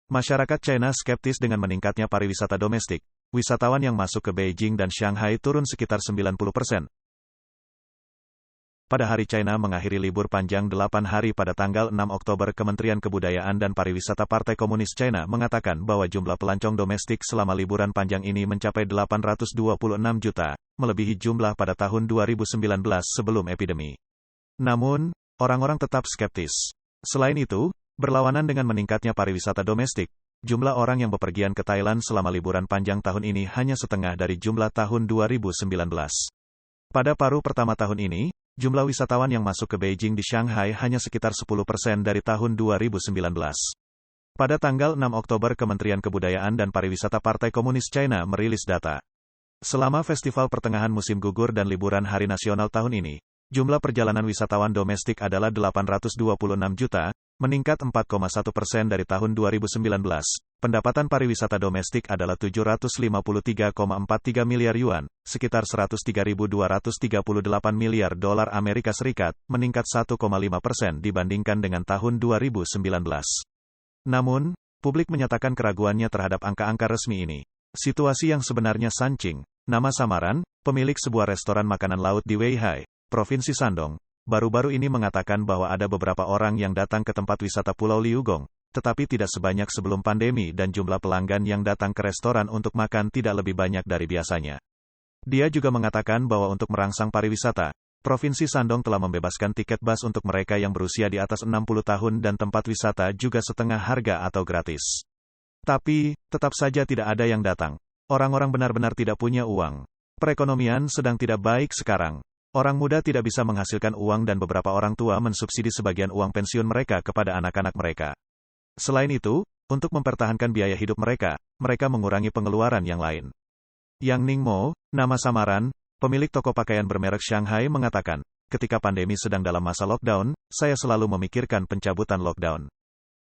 Masyarakat China skeptis dengan meningkatnya pariwisata domestik. Wisatawan yang masuk ke Beijing dan Shanghai turun sekitar 90%. Pada hari China mengakhiri libur panjang 8 hari pada tanggal 6 Oktober, Kementerian Kebudayaan dan Pariwisata Partai Komunis China mengatakan bahwa jumlah pelancong domestik selama liburan panjang ini mencapai 826 juta, melebihi jumlah pada tahun 2019 sebelum epidemi. Namun, orang-orang tetap skeptis. Selain itu, berlawanan dengan meningkatnya pariwisata domestik, jumlah orang yang bepergian ke Thailand selama liburan panjang tahun ini hanya setengah dari jumlah tahun 2019. Pada paruh pertama tahun ini, jumlah wisatawan yang masuk ke Beijing di Shanghai hanya sekitar 10% dari tahun 2019. Pada tanggal 6 Oktober, Kementerian Kebudayaan dan Pariwisata Partai Komunis China merilis data. Selama festival pertengahan musim gugur dan liburan hari nasional tahun ini, jumlah perjalanan wisatawan domestik adalah 826 juta, meningkat 4,1% dari tahun 2019. Pendapatan pariwisata domestik adalah 753,43 miliar yuan, sekitar 103.238 miliar dolar Amerika Serikat, meningkat 1,5% dibandingkan dengan tahun 2019. Namun, publik menyatakan keraguannya terhadap angka-angka resmi ini. Situasi yang sebenarnya Sancing, nama samaran, pemilik sebuah restoran makanan laut di Weihai, Provinsi Shandong, baru-baru ini mengatakan bahwa ada beberapa orang yang datang ke tempat wisata Pulau Liugong, tetapi tidak sebanyak sebelum pandemi dan jumlah pelanggan yang datang ke restoran untuk makan tidak lebih banyak dari biasanya. Dia juga mengatakan bahwa untuk merangsang pariwisata, Provinsi Shandong telah membebaskan tiket bus untuk mereka yang berusia di atas 60 tahun dan tempat wisata juga setengah harga atau gratis. Tapi, tetap saja tidak ada yang datang. Orang-orang benar-benar tidak punya uang. Perekonomian sedang tidak baik sekarang. Orang muda tidak bisa menghasilkan uang dan beberapa orang tua mensubsidi sebagian uang pensiun mereka kepada anak-anak mereka. Selain itu, untuk mempertahankan biaya hidup mereka, mereka mengurangi pengeluaran yang lain. Yang Ningmo, nama samaran, pemilik toko pakaian bermerek Shanghai mengatakan, ketika pandemi sedang dalam masa lockdown, saya selalu memikirkan pencabutan lockdown.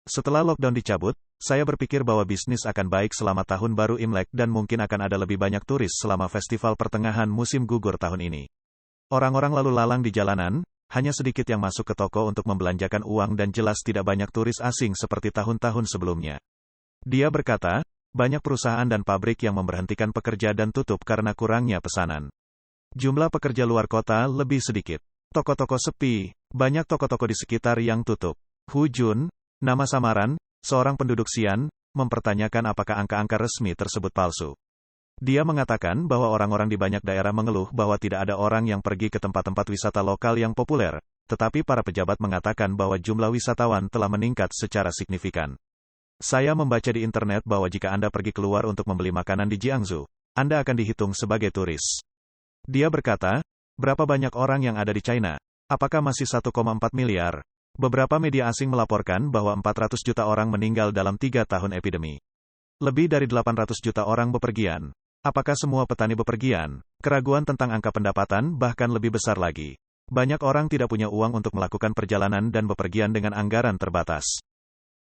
Setelah lockdown dicabut, saya berpikir bahwa bisnis akan baik selama tahun baru Imlek dan mungkin akan ada lebih banyak turis selama festival pertengahan musim gugur tahun ini. Orang-orang lalu lalang di jalanan, hanya sedikit yang masuk ke toko untuk membelanjakan uang dan jelas tidak banyak turis asing seperti tahun-tahun sebelumnya. Dia berkata, banyak perusahaan dan pabrik yang memberhentikan pekerja dan tutup karena kurangnya pesanan. Jumlah pekerja luar kota lebih sedikit. Toko-toko sepi, banyak toko-toko di sekitar yang tutup. Hu Jun, nama samaran, seorang penduduk Xi'an, mempertanyakan apakah angka-angka resmi tersebut palsu. Dia mengatakan bahwa orang-orang di banyak daerah mengeluh bahwa tidak ada orang yang pergi ke tempat-tempat wisata lokal yang populer, tetapi para pejabat mengatakan bahwa jumlah wisatawan telah meningkat secara signifikan. Saya membaca di internet bahwa jika Anda pergi keluar untuk membeli makanan di Jiangsu, Anda akan dihitung sebagai turis. Dia berkata, berapa banyak orang yang ada di China? Apakah masih 1,4 miliar? Beberapa media asing melaporkan bahwa 400 juta orang meninggal dalam 3 tahun epidemi. Lebih dari 800 juta orang bepergian. Apakah semua petani bepergian? Keraguan tentang angka pendapatan bahkan lebih besar lagi. Banyak orang tidak punya uang untuk melakukan perjalanan dan bepergian dengan anggaran terbatas.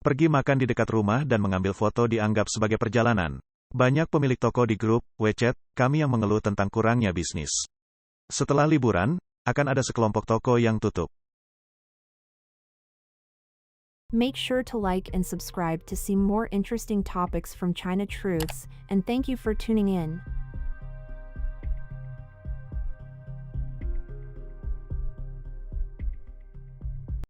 Pergi makan di dekat rumah dan mengambil foto dianggap sebagai perjalanan. Banyak pemilik toko di grup WeChat kami yang mengeluh tentang kurangnya bisnis. Setelah liburan, akan ada sekelompok toko yang tutup. Make sure to like and subscribe to see more interesting topics from China Truths, and thank you for tuning in.